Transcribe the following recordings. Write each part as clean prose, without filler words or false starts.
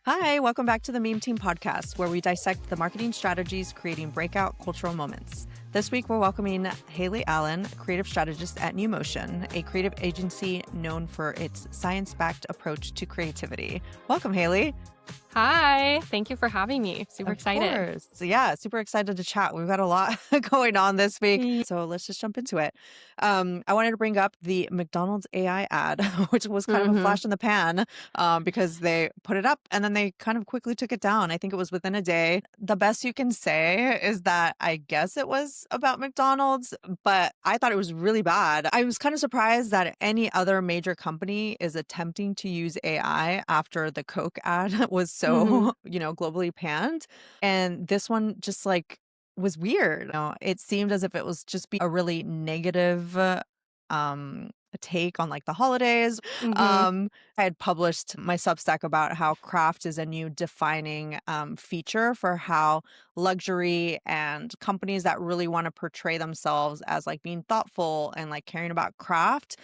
Hi, welcome back to the Meme Team podcast, where we dissect the marketing strategies creating breakout cultural moments. This week, we're welcoming Hailey Allen, creative strategist at neuemotion, a creative agency known for its science-backed approach to creativity. Welcome, Hailey. Hi, thank you for having me. Super excited. Of course. Yeah, super excited to chat. We've got a lot going on this week, so let's just jump into it. I wanted to bring up the McDonald's AI ad, which was kind of a flash in the pan because they put it up and then they kind of quickly took it down. I think it was within a day. The best you can say is that I guess it was about McDonald's, but I thought it was really bad. I was kind of surprised that any other major company is attempting to use AI after the Coke ad was so, globally panned. And this one just was weird. It seemed as if it was just be a really negative um take on the holidays. I had published my Substack about how craft is a new defining feature for how luxury and companies that really want to portray themselves as being thoughtful and caring about craft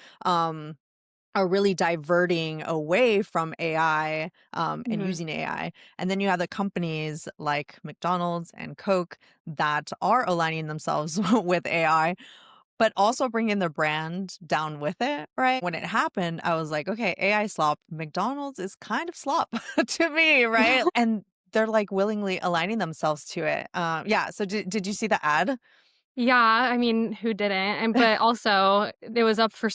are really diverting away from AI and using AI. And then you have the companies like McDonald's and Coke that are aligning themselves with AI, but also bringing their brand down with it, right? When it happened, I was like, okay, AI slop, McDonald's is kind of slop to me, right? And they're willingly aligning themselves to it. Yeah. So did you see the ad? Yeah, I mean, who didn't? But also it was up for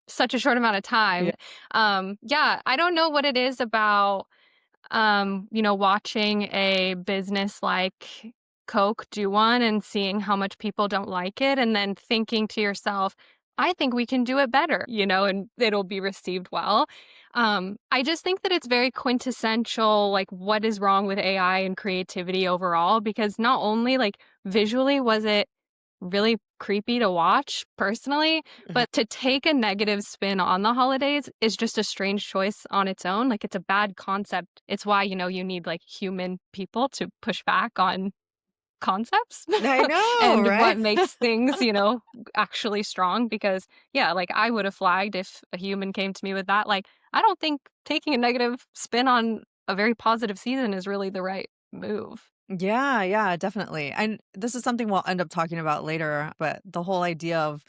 such a short amount of Yeah. time. Yeah, I don't know what it is about watching a business like Coke do one and seeing how much people don't like it and then thinking to yourself, I think we can do it better, and it'll be received well. I just think that it's very quintessential, what is wrong with AI and creativity overall, because not only visually was it really creepy to watch personally, Mhm. but to take a negative spin on the holidays is just a strange choice on its own. It's a bad concept. It's why, you need human people to push back on concepts I know, and right? what makes things, actually strong. Because, yeah, I would have flagged if a human came to me with that. I don't think taking a negative spin on a very positive season is really the right move. Yeah, definitely. And this is something we'll end up talking about later, but the whole idea of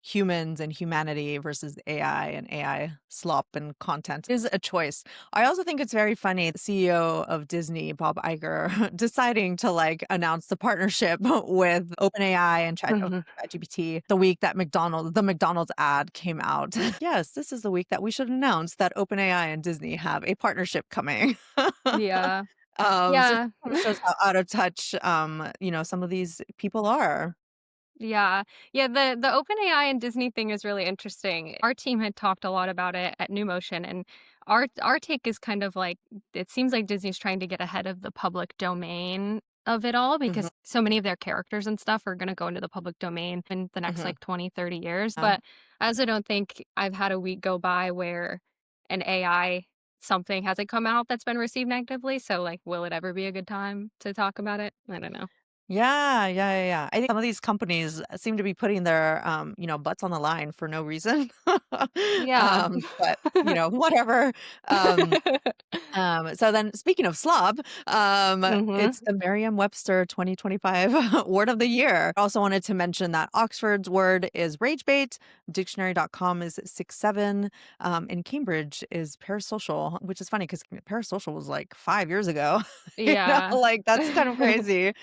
humans and humanity versus AI and AI slop and content is a choice. I also think it's very funny, the CEO of Disney, Bob Iger, deciding to announce the partnership with OpenAI and ChatGPT the week that the McDonald's ad came out. Yes, this is the week that we should announce that OpenAI and Disney have a partnership coming. Yeah. So it Yeah. kind of shows how out of touch, some of these people are. Yeah. Yeah, the OpenAI and Disney thing is really interesting. Our team had talked a lot about it at NewMotion, and our take is kind of it seems like Disney's trying to get ahead of the public domain of it all, Mhm, because so many of their characters and stuff are going to go into the public domain in the next mhm. 20, 30 years. Yeah. But I also don't think I've had a week go by where an AI something hasn't come out that's been received negatively. So will it ever be a good time to talk about it? I don't know. Yeah. I think some of these companies seem to be putting their, butts on the line for no reason. Yeah. But, whatever. Um, so then speaking of slob, Mhm. it's the Merriam-Webster 2025 word of the year. I also wanted to mention that Oxford's word is rage bait, dictionary.com is 6.7, and Cambridge is parasocial, which is funny because parasocial was 5 years ago. Yeah. That's kind of crazy.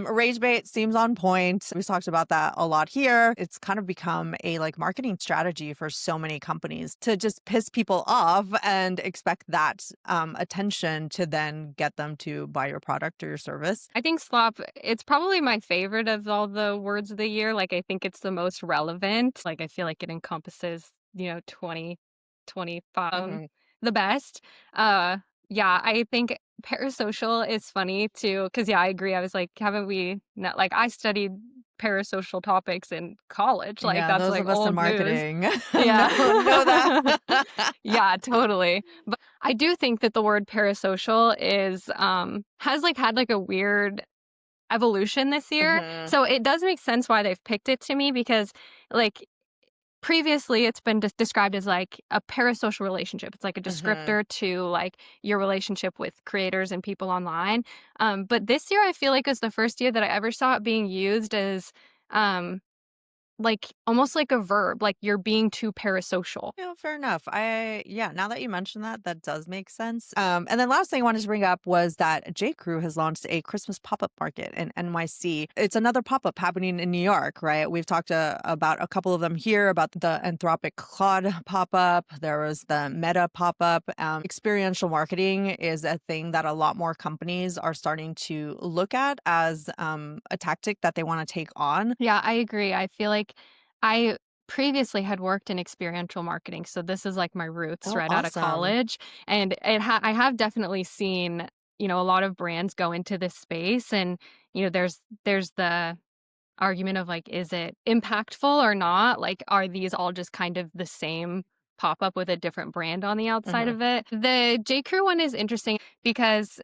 Rage bait seems on point. We've talked about that a lot here. It's kind of become a marketing strategy for so many companies to just piss people off and expect that attention to then get them to buy your product or your service. I think slop, it's probably my favorite of all the words of the year. I think it's the most relevant. I feel like it encompasses, 2025 Hmm. the best. Yeah, I think parasocial is funny too. Cause yeah, I agree. I was like, haven't we not, I studied parasocial topics in college. Yeah, That's those of us in old news. marketing Yeah. know that. Yeah, totally. But I do think that the word parasocial is has had a weird evolution this year. Hmm. So it does make sense why they've picked it to me, because like previously it's been described as like a parasocial relationship. It's like a Hmm. descriptor to like your relationship with creators and people online. But this year I feel like is the first year that I ever saw it being used as um, like almost like a verb, like you're being too parasocial. Yeah, fair enough. Yeah, now that you mention that, that does make sense. And then last thing I wanted to bring up was that J.Crew has launched a Christmas pop-up market in NYC. It's another pop-up happening in New York, right? We've talked about a couple of them here, about the Anthropic Claude pop-up. There was the Meta pop-up. Experiential marketing is a thing that a lot more companies are starting to look at as a tactic that they want to take on. Yeah, I agree. I feel like I previously had worked in experiential marketing, so this is like my roots Oh, right out of awesome. college, and I have definitely seen, a lot of brands go into this space and, there's the argument of like, is it impactful or not? Like, are these all just kind of the same pop up with a different brand on the outside Hmm. of it? The J. Crew one is interesting because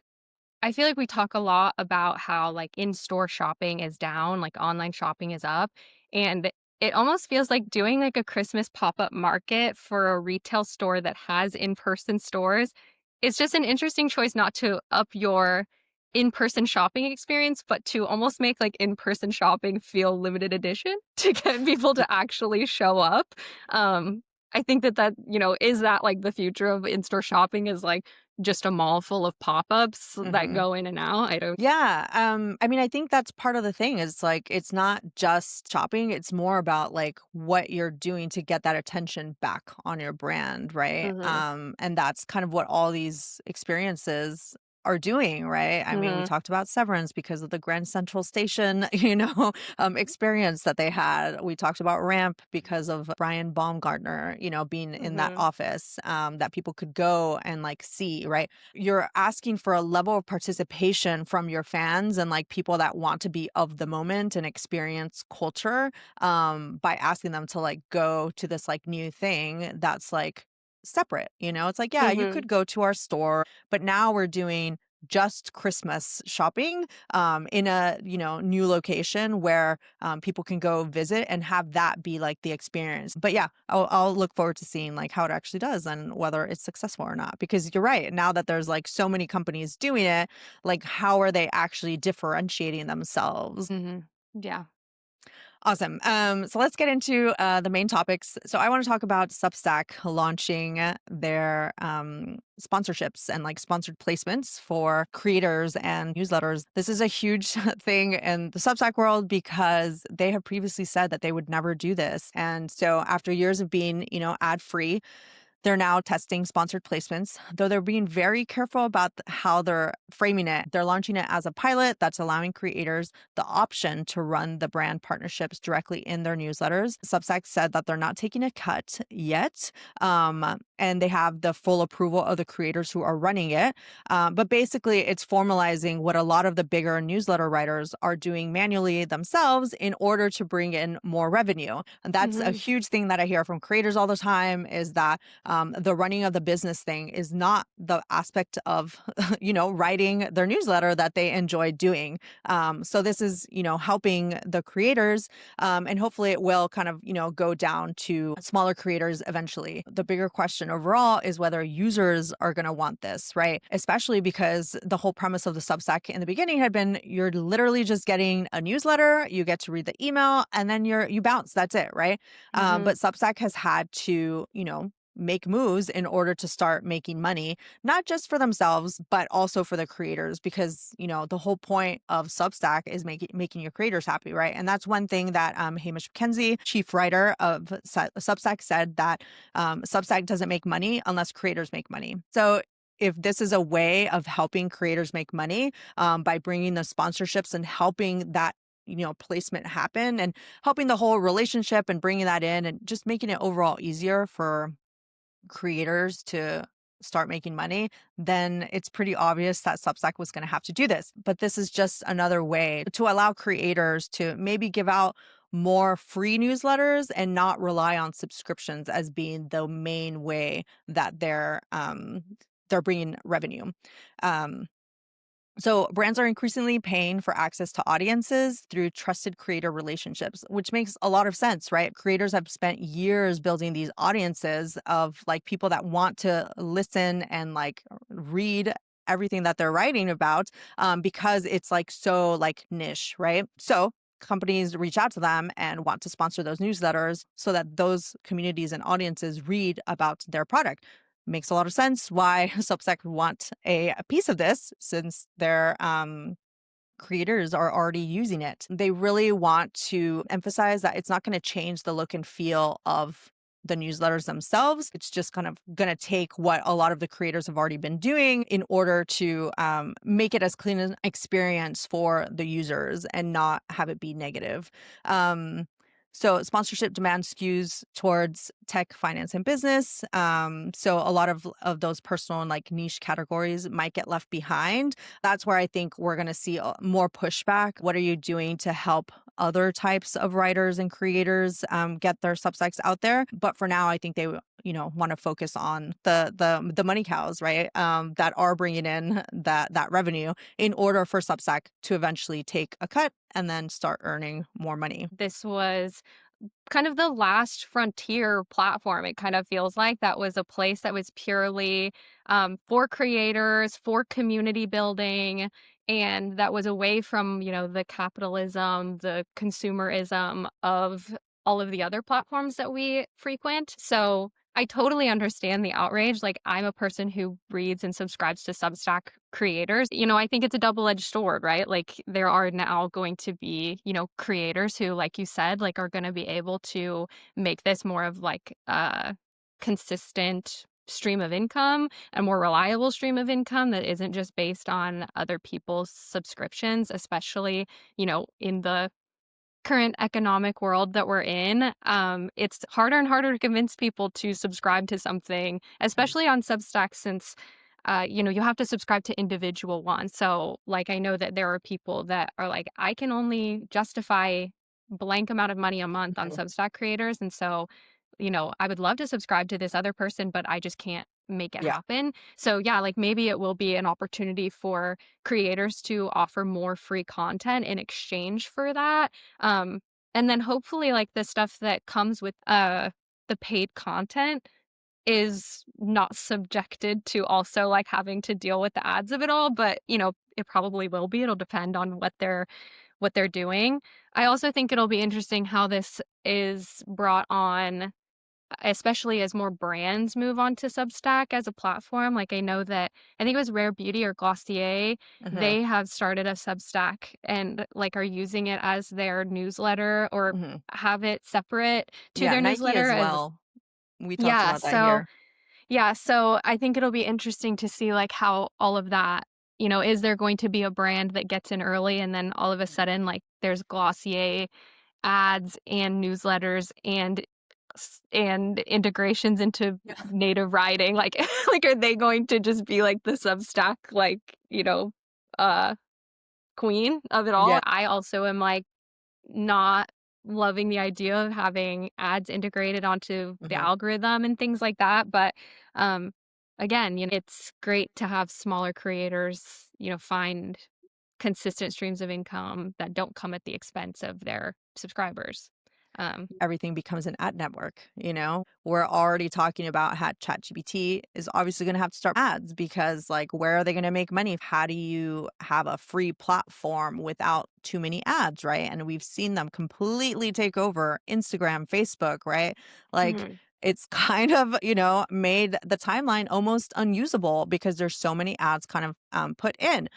I feel like we talk a lot about how like in-store shopping is down, like online shopping is up, and it almost feels like doing like a Christmas pop-up market for a retail store that has in-person stores. It's just an interesting choice not to up your in-person shopping experience, but to almost make like in-person shopping feel limited edition to get people to actually show up. Um, I think that is that like the future of in-store shopping is like just a mall full of pop-ups that Hmm. go in and out. I don't. Yeah, I mean, I think that's part of the thing is like it's not just shopping, it's more about like what you're doing to get that attention back on your brand, right? Mhm, And that's kind of what all these experiences are doing, right? I mean, we mhm, talked about Severance because of the Grand Central Station, experience that they had. We talked about Ramp because of Brian Baumgartner, being in that mhm, office, that people could go and like see, right? You're asking for a level of participation from your fans and like people that want to be of the moment and experience culture, by asking them to like go to this like new thing that's like separate. It's like, yeah, you mhm, could go to our store, but now we're doing just Christmas shopping, in a new location where, people can go visit and have that be like the experience. But yeah, I'll look forward to seeing like how it actually does and whether it's successful or not. Because you're right, now that there's like so many companies doing it, like how are they actually differentiating themselves? mhm. Yeah. Awesome. So let's get into the main topics. So I want to talk about Substack launching their sponsorships and like sponsored placements for creators and newsletters. This is a huge thing in the Substack world because they have previously said that they would never do this. And so after years of being, ad free, they're now testing sponsored placements, though they're being very careful about how they're framing it. They're launching it as a pilot that's allowing creators the option to run the brand partnerships directly in their newsletters. Substack said that they're not taking a cut yet, and they have the full approval of the creators who are running it. But basically, it's formalizing what a lot of the bigger newsletter writers are doing manually themselves in order to bring in more revenue. And that's a Mhm, huge thing that I hear from creators all the time is that, the running of the business thing is not the aspect of, writing their newsletter that they enjoy doing. So this is, helping the creators, and hopefully it will kind of, go down to smaller creators eventually. The bigger question overall is whether users are going to want this, right? Especially because the whole premise of the Substack in the beginning had been you're literally just getting a newsletter, you get to read the email, and then you bounce. That's it, right? mhm, But Substack has had to, make moves in order to start making money, not just for themselves, but also for the creators, because, the whole point of Substack is making your creators happy, right? And that's one thing that, Hamish McKenzie, chief writer of Substack, said that, Substack doesn't make money unless creators make money. So if this is a way of helping creators make money, by bringing the sponsorships and helping that placement happen and helping the whole relationship and bringing that in and just making it overall easier for creators to start making money, then it's pretty obvious that Substack was going to have to do this. But this is just another way to allow creators to maybe give out more free newsletters and not rely on subscriptions as being the main way that they're bringing revenue. Um, So brands are increasingly paying for access to audiences through trusted creator relationships, which makes a lot of sense, right? Creators have spent years building these audiences of like people that want to listen and like read everything that they're writing about, because it's like so like niche, right? So companies reach out to them and want to sponsor those newsletters so that those communities and audiences read about their product. Makes a lot of sense why Substack would want a piece of this since their creators are already using it. They really want to emphasize that it's not going to change the look and feel of the newsletters themselves. It's just kind of going to take what a lot of the creators have already been doing in order to make it as clean an experience for the users and not have it be negative. Um, so sponsorship demand skews towards tech, finance, and business. So a lot of those personal and like niche categories might get left behind. That's where I think we're going to see more pushback. What are you doing to help other types of writers and creators get their Substacks out there? But for now, I think they want to focus on the money cows, right? That are bringing in that revenue in order for Substack to eventually take a cut and then start earning more money. This was kind of the last frontier platform. It kind of feels like that was a place that was purely for creators, for community building, and that was away from, the capitalism, the consumerism of all of the other platforms that we frequent. So I totally understand the outrage. Like, I'm a person who reads and subscribes to Substack creators. I think it's a double-edged sword, right? Like, there are now going to be, creators who, like you said, like, are going to be able to make this more of like a consistent stream of income, a more reliable stream of income that isn't just based on other people's subscriptions, especially, in the current economic world that we're in. It's harder and harder to convince people to subscribe to something, especially on Substack, since you have to subscribe to individual ones. So, like, I know that there are people that are like, I can only justify blank amount of money a month on Mhm. Substack creators, and so, I would love to subscribe to this other person, but I just can't make it Yeah. happen. So, yeah, like, maybe it will be an opportunity for creators to offer more free content in exchange for that. Um, and then hopefully, like, the stuff that comes with the paid content is not subjected to also, like, having to deal with the ads of it all, but, it probably will be. It'll depend on what they're doing. I also think it'll be interesting how this is brought on, especially as more brands move on to Substack as a platform. Like, I know that I think it was Rare Beauty or Glossier, Hmm. they have started a Substack and, like, are using it as their newsletter or Hmm. have it separate to Yeah. their Nike newsletter as as. well. We talked Yeah, about that so here. yeah, so I think it'll be interesting to see, like, how all of that, is there going to be a brand that gets in early and then all of a sudden, like, there's Glossier ads and newsletters and and integrations into Yeah. native writing, like like, are they going to just be like the Substack, like, uh, queen of it all? Yeah. I also am, like, not loving the idea of having ads integrated onto the Hmm. algorithm and things like that, but, um, again, it's great to have smaller creators, find consistent streams of income that don't come at the expense of their subscribers. Um Everything becomes an ad network, We're already talking about how ChatGPT is obviously going to have to start ads because, like, where are they going to make money? How do you have a free platform without too many ads, right? And we've seen them completely take over Instagram, Facebook, right? Like, Mhm. it's kind of, made the timeline almost unusable because there's so many ads kind of put in.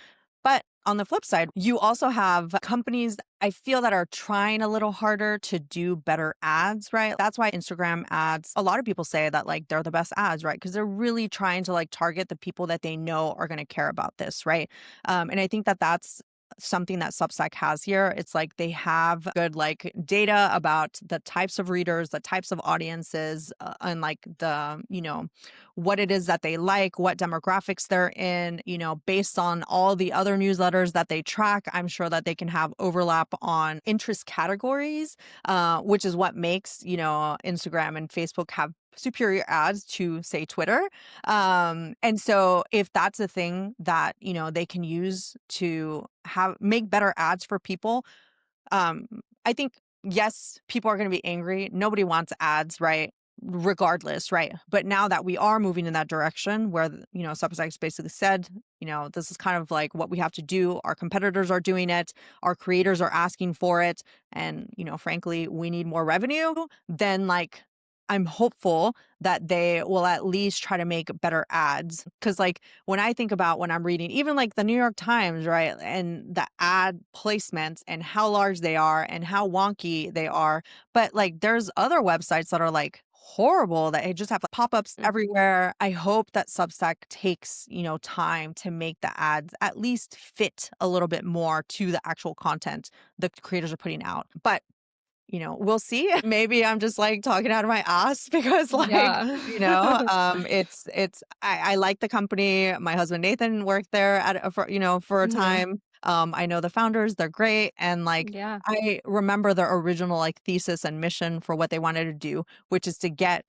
But on the flip side, you also have companies I feel that are trying a little harder to do better ads, right? That's why Instagram ads, a lot of people say that like they're the best ads, right? Because they're really trying to like target the people that they know are going to care about this, right? And I think that that's something that Substack has here. It's like they have good like data about the types of readers, the types of audiences, and like the, what it is that they like, what demographics they're in, based on all the other newsletters that they track. I'm sure that they can have overlap on interest categories, which is what makes, Instagram and Facebook have superior ads to say Twitter. And so if that's a thing that, they can use to make better ads for people, um, I think, yes, people are going to be angry. Nobody wants ads, right? Regardless, right? But now that we are moving in that direction where, Substacks basically said, this is kind of like what we have to do. Our competitors are doing it. Our creators are asking for it. And, frankly, we need more revenue. Then like, I'm hopeful that they will at least try to make better ads. Cause like when I think about when I'm reading, even like the New York Times, right? And the ad placements and how large they are and how wonky they are. But like there's other websites that are like horrible that just have pop-ups Mm. everywhere. I hope that Substack takes, time to make the ads at least fit a little bit more to the actual content the creators are putting out. But we'll see. Maybe I'm just like talking out of my ass because like, Yeah. I like the company. My husband Nathan worked there for a Mhm. time. I know the founders, they're great. And like, Yeah. I remember their original like thesis and mission for what they wanted to do, which is to get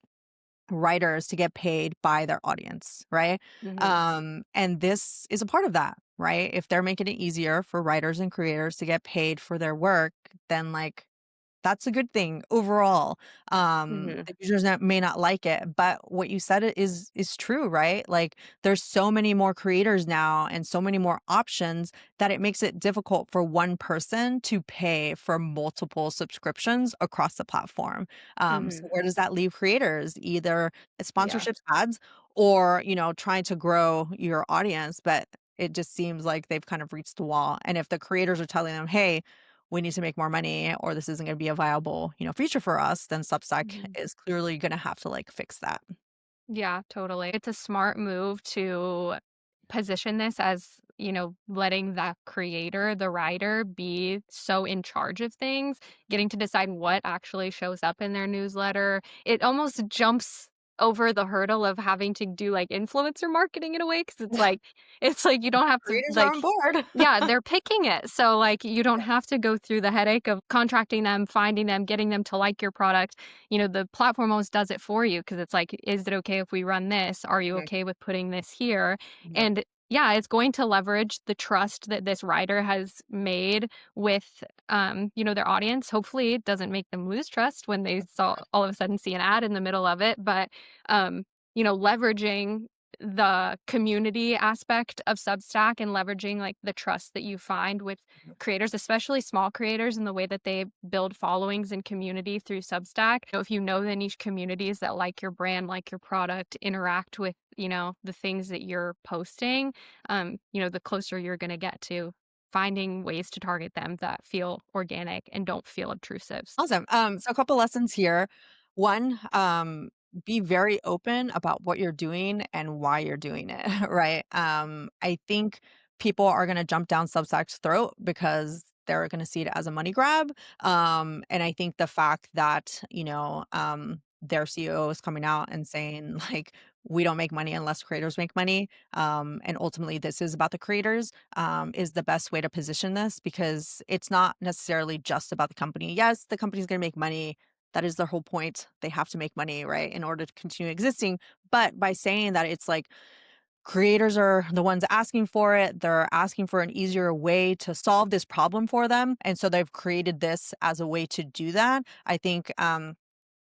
writers to get paid by their audience, right? Mhm. And this is a part of that, right? If they're making it easier for writers and creators to get paid for their work, then like that's a good thing overall. Mhm. The users may not like it, but what you said is true, right? Like there's so many more creators now and so many more options that it makes it difficult for one person to pay for multiple subscriptions across the platform. So Mhm. where does that leave creators? Either Yeah. sponsorships, ads, or trying to grow your audience, but it just seems like they've kind of reached the wall. And if the creators are telling them, hey, we need to make more money or this isn't going to be a viable, future for us, then Substack Mhm. is clearly going to have to like fix that. Yeah, totally. It's a smart move to position this as, letting the creator, the writer be so in charge of things, getting to decide what actually shows up in their newsletter. It almost jumps over the hurdle of having to do like influencer marketing in a way because it's like you don't have to Creators are like on board. yeah, they're picking it. So like you don't have to go through the headache of contracting them, finding them, getting them to like your product. The platform almost does it for you because it's like, is it okay if we run this? Are you Mhm. okay with putting this here? Yeah. And yeah, it's going to leverage the trust that this writer has made with, their audience. Hopefully, it doesn't make them lose trust when they saw all of a sudden see an ad in the middle of it. But, um, leveraging the community aspect of Substack and leveraging like the trust that you find with creators, especially small creators, and the way that they build followings and community through Substack. If you know the niche communities that like your brand, like your product, interact with, the things that you're posting, the closer you're going to get to finding ways to target them that feel organic and don't feel obtrusive. Awesome. So a couple lessons here. One, be very open about what you're doing and why you're doing it, right? I think people are going to jump down Substack's throat because they're going to see it as a money grab. And I think the fact that, their CEO is coming out and saying like, we don't make money unless creators make money. And ultimately this is about the creators, is the best way to position this because it's not necessarily just about the company. Yes, the company's going to make money. That is their whole point. They have to make money, right, in order to continue existing. But by saying that it's like creators are the ones asking for it, they're asking for an easier way to solve this problem for them. And so they've created this as a way to do that. I think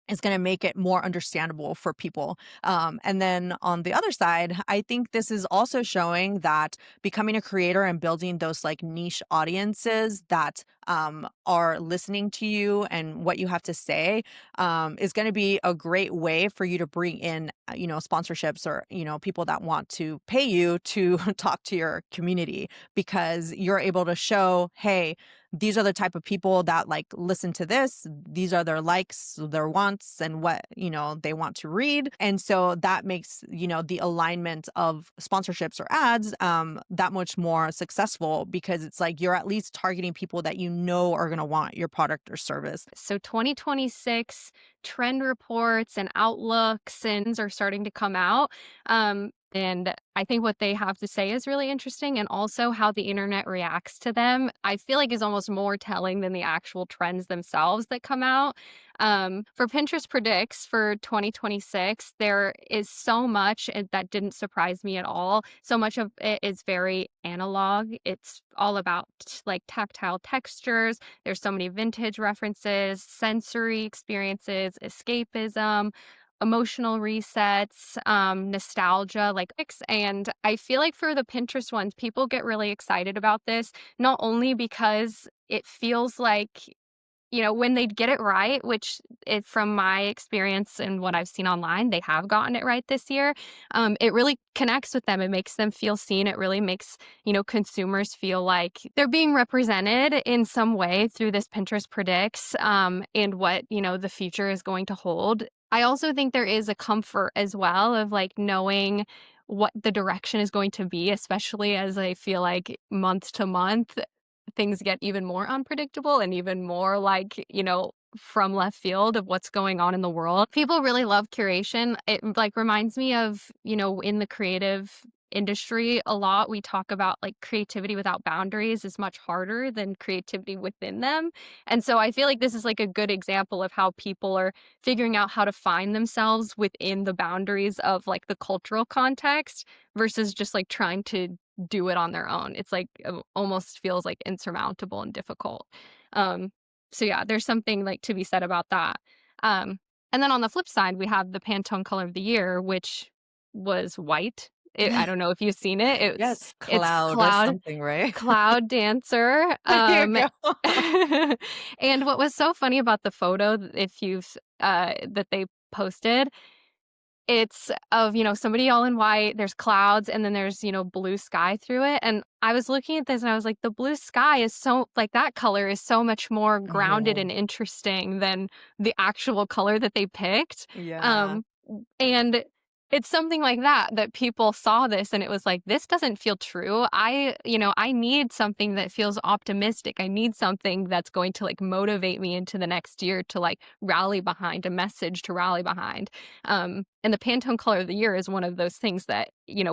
is going to make it more understandable for people. And then on the other side, I think this is also showing that becoming a creator and building those like niche audiences that are listening to you and what you have to say, is going to be a great way for you to bring in, sponsorships or, people that want to pay you to talk to your community, because you're able to show, hey, these are the type of people that like listen to this. These are their likes, their wants, and what, they want to read. And so that makes, the alignment of sponsorships or ads that much more successful, because it's like you're at least targeting people that are going to want your product or service. So 2026 trend reports and outlooks and are starting to come out. And I think what they have to say is really interesting, and also how the internet reacts to them, I feel like is almost more telling than the actual trends themselves that come out. For Pinterest predicts for 2026, there is so much that didn't surprise me at all. So much of it is very analog. It's all about like tactile textures. There's so many vintage references, sensory experiences, escapism, emotional resets, nostalgia, and I feel like for the Pinterest ones, people get really excited about this, not only because it feels like, when they get it right, which from my experience and what I've seen online, they have gotten it right this year. It really connects with them. It makes them feel seen. It really makes, consumers feel like they're being represented in some way through this Pinterest predicts, and what, the future is going to hold. I also think there is a comfort as well of like knowing what the direction is going to be, especially as I feel like month to month things get even more unpredictable and even more like, from left field of what's going on in the world. People really love curation. It like reminds me of, in the creative industry a lot, we talk about like creativity without boundaries is much harder than creativity within them. And so I feel like this is like a good example of how people are figuring out how to find themselves within the boundaries of like the cultural context versus just like trying to do it on their own. It's like almost feels like insurmountable and difficult. Um, so yeah, there's something like to be said about that. Um, and then on the flip side, we have the Pantone color of the year, which was white. I don't know if you've seen it. Yes, It's cloud or cloud something, right? cloud dancer. There you go. And what was so funny about the photo, if you've that they posted, it's of, somebody all in white, there's clouds, and then there's, blue sky through it, and I was looking at this and I was like, the blue sky is so like, that color is so much more grounded Mhm. and interesting than the actual color that they picked. Yeah. Um, and it's something like that people saw this and it was like, "This doesn't feel true." I need something that feels optimistic. I need something that's going to, like, motivate me into the next year to, like, rally behind, a message to rally behind. And the Pantone color of the year is one of those things that,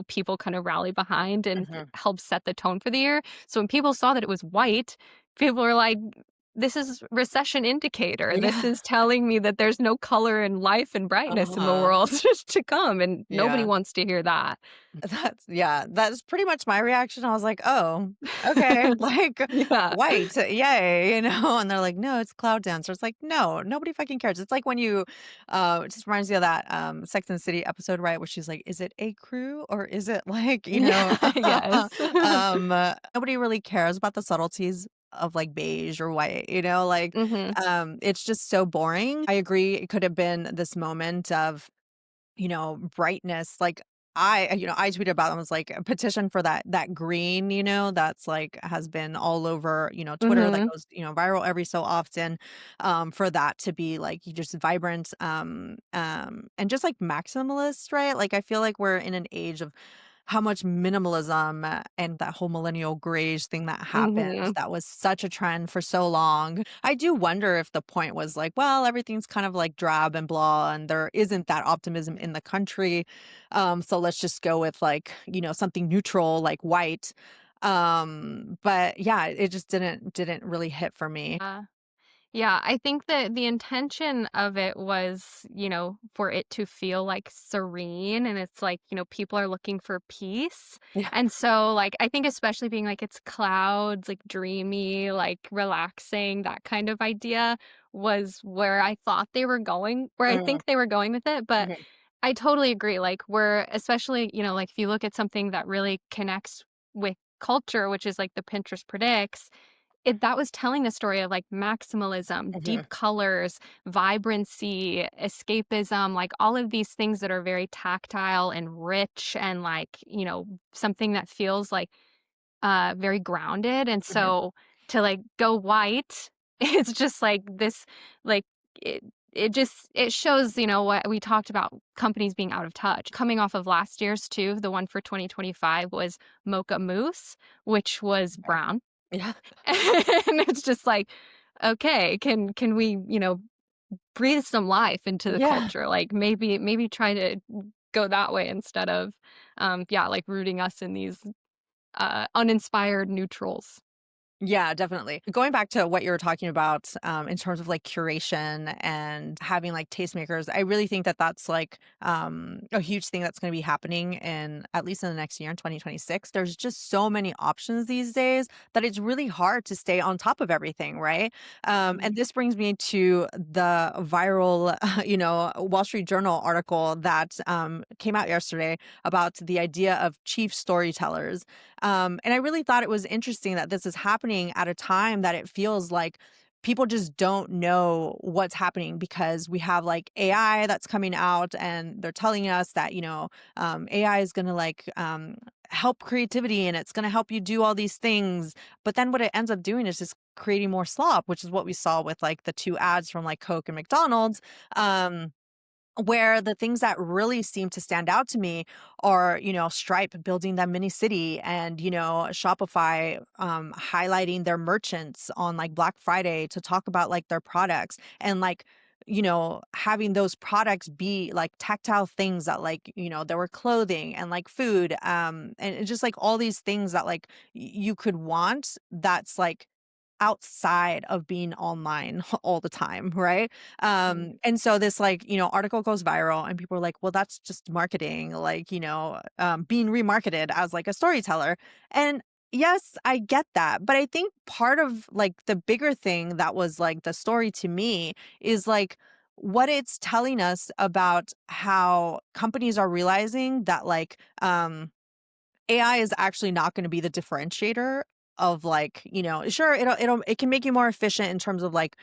people kind of rally behind and Mhm. help set the tone for the year. So when people saw that it was white, people were like, "This is recession indicator. This Yeah. is telling me that there's no color and life and brightness in the Uh-huh. world to come," and nobody Yeah. wants to hear that. That's pretty much my reaction. I was like, "Oh, okay." Like, Yeah. white, yay, and they're like, "No, it's cloud dancer." It's like, "No, nobody fucking cares." It's like when it just reminds me of that, Sex and the City episode, right, where she's like, "Is it a crew or is it like," Yeah, yes. nobody really cares about the subtleties of like beige or white, like, Mhm, it's just so boring. I agree, it could have been this moment of, brightness. Like I tweeted about them, was like a petition for that green, that's like has been all over, Twitter, that mhm, goes, viral every so often, for that to be like just vibrant, and just like maximalist, right? Like I feel like we're in an age of how much minimalism, and that whole millennial grayish thing that happened, mhm, that was such a trend for so long. I do wonder if the point was like, well, everything's kind of like drab and blah, and there isn't that optimism in the country. So let's just go with like, something neutral like white. But yeah, it just didn't really hit for me. uh Yeah, I think that the intention of it was, for it to feel like serene and it's like, people are looking for peace. Yeah. And so like I think especially being like it's clouds, like dreamy, like relaxing, that kind of idea was where I thought they were going, where I Mm, think they were going with it, but mhm, I totally agree. Like we're especially, like if you look at something that really connects with culture, which is like the Pinterest predicts, that was telling the story of, like, maximalism, Mhm. deep colors, vibrancy, escapism, like, all of these things that are very tactile and rich and, like, something that feels, like, very grounded, and Mhm. so to, like, go white, it's just, like, this, like, it it shows, what we talked about, companies being out of touch. Coming off of last year's too, the one for 2025 was Mocha Mousse, which was Okay. brown. Yeah. And it's just like, okay, can we, breathe some life into the Yeah. culture? Like maybe try to go that way instead of yeah, like rooting us in these uninspired neutrals. Yeah, definitely. Going back to what you were talking about, in terms of like curation and having like tastemakers, I really think that that's like a huge thing that's going to be happening in at least in the next year in 2026. There's just so many options these days that it's really hard to stay on top of everything, right? And Mhm. this brings me to the viral, Wall Street Journal article that came out yesterday about the idea of chief storytellers. And I really thought it was interesting that this is happening at a time that it feels like people just don't know what's happening because we have like AI that's coming out and they're telling us that, AI is going to help creativity and it's going to help you do all these things. But then what it ends up doing is just creating more slop, which is what we saw with like the two ads from like Coke and McDonald's. Where the things that really seem to stand out to me are, Stripe building that mini city and, Shopify highlighting their merchants on like Black Friday to talk about like their products and like, having those products be like tactile things that like, there were clothing and like food and it's just like all these things that like you could want that's like outside of being online all the time, right? Mhm. And so this like, article goes viral and people are like, well, that's just marketing, like, being remarketed as like a storyteller. And yes, I get that. But I think part of like the bigger thing that was like the story to me is like what it's telling us about how companies are realizing that like AI is actually not going to be the differentiator of like, sure, it can make you more efficient in terms of like,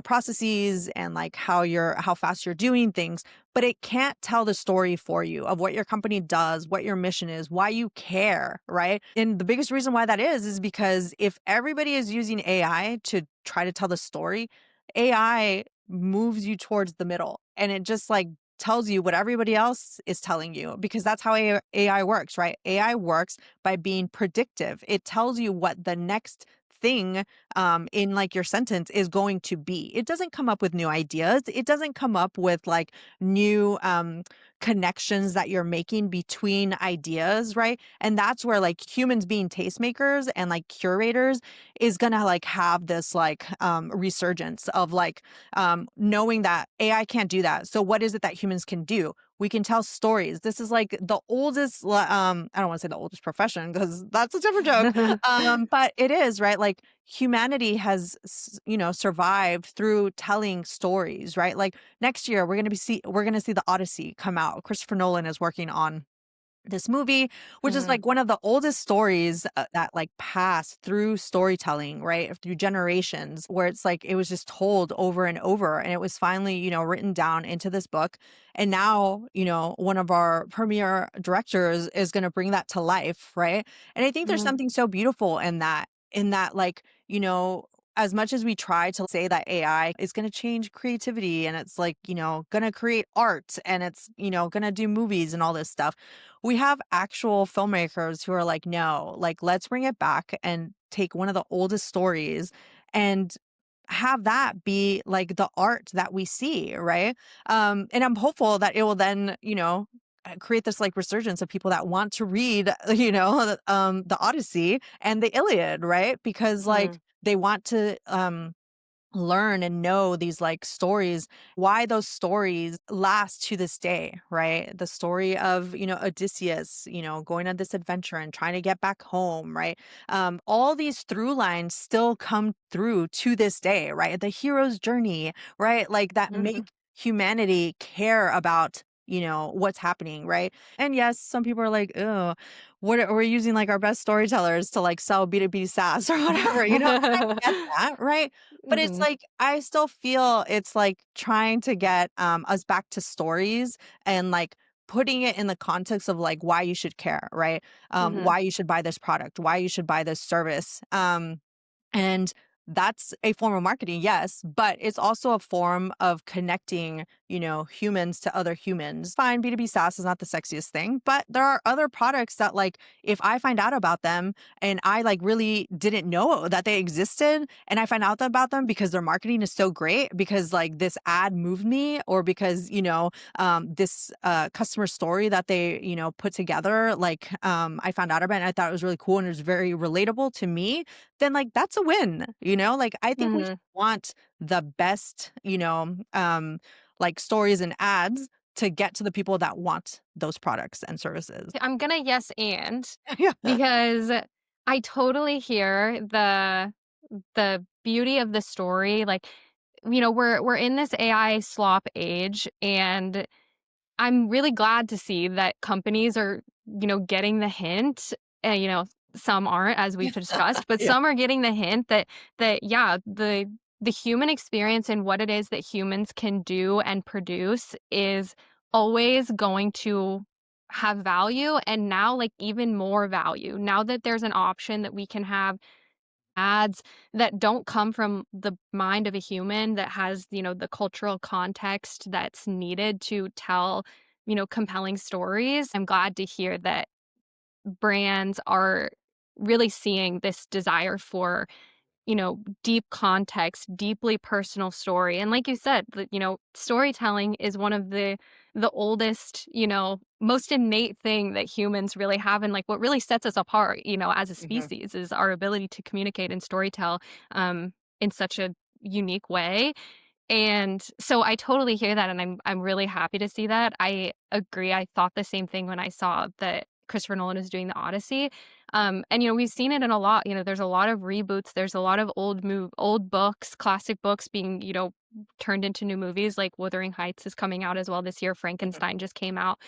processes and like how fast you're doing things, but it can't tell the story for you of what your company does, what your mission is, why you care, right? And the biggest reason why that is because if everybody is using AI to try to tell the story, AI moves you towards the middle and it just like tells you what everybody else is telling you because that's how AI works, right? AI works by being predictive. It tells you what the next thing in like your sentence is going to be. It doesn't come up with new ideas. It doesn't come up with like new connections that you're making between ideas, right? And that's where like humans being tastemakers and like curators is gonna like have this like resurgence of like knowing that AI can't do that. So what is it that humans can do? We can tell stories. This is like the oldest, I don't want to say the oldest profession because that's a different joke. But it is, right? Like humanity has, survived through telling stories, right? Like next year, we're going to see the Odyssey come out. Christopher Nolan is working on this movie, which is Mhm. like one of the oldest stories that like passed through storytelling, right? Through generations, where it's like it was just told over and over. And it was finally, written down into this book. And now, one of our premier directors is going to bring that to life, right? And I think there's Mhm. something so beautiful in that, like, as much as we try to say that AI is going to change creativity and it's like, going to create art and it's, going to do movies and all this stuff, we have actual filmmakers who are like, no, like, let's bring it back and take one of the oldest stories and have that be like the art that we see, right? And I'm hopeful that it will then, create this like resurgence of people that want to read, the Odyssey and the Iliad, right? Because like Mhm. they want to learn and know these like stories, why those stories last to this day, right? The story of, Odysseus, going on this adventure and trying to get back home, right? All these through lines still come through to this day, right? The hero's journey, right? Like that Mhm. make humanity care about what's happening, right? And yes, some people are like, oh, what are we using like our best storytellers to like sell B2B SaaS or whatever, and I get that, right? But it's Mhm. like I still feel it's like trying to get us back to stories and like putting it in the context of like why you should care, right? Mhm. Why you should buy this product, why you should buy this service. And that's a form of marketing, yes, but it's also a form of connecting, humans to other humans. Fine, B2B SaaS is not the sexiest thing, but there are other products that like if I find out about them and I like really didn't know that they existed and I find out about them because their marketing is so great because like this ad moved me or because, this customer story that they, put together, like I found out about it and I thought it was really cool and it was very relatable to me, then like that's a win, Like I think we Mhm. want the best, like stories and ads to get to the people that want those products and services. I'm gonna yes and Yeah. because I totally hear the beauty of the story. Like, we're in this AI slop age, and I'm really glad to see that companies are, getting the hint. And, some aren't, as we've discussed, but Yeah. some are getting the hint that yeah, the human experience and what it is that humans can do and produce is always going to have value, and now like even more value. Now that there's an option that we can have ads that don't come from the mind of a human, that has, the cultural context that's needed to tell, compelling stories. I'm glad to hear that brands are really seeing this desire for, deep context, deeply personal story. And like you said, storytelling is one of the oldest, most innate thing that humans really have, and like what really sets us apart, as a Mhm. species, is our ability to communicate and storytell in such a unique way. And so I totally hear that, and I'm really happy to see that. I agree. I thought the same thing when I saw that Christopher Nolan is doing the Odyssey. And we've seen it in a lot. There's a lot of reboots. There's a lot of old books, classic books being turned into new movies. Like Wuthering Heights is coming out as well this year. Mhm. Frankenstein just came out.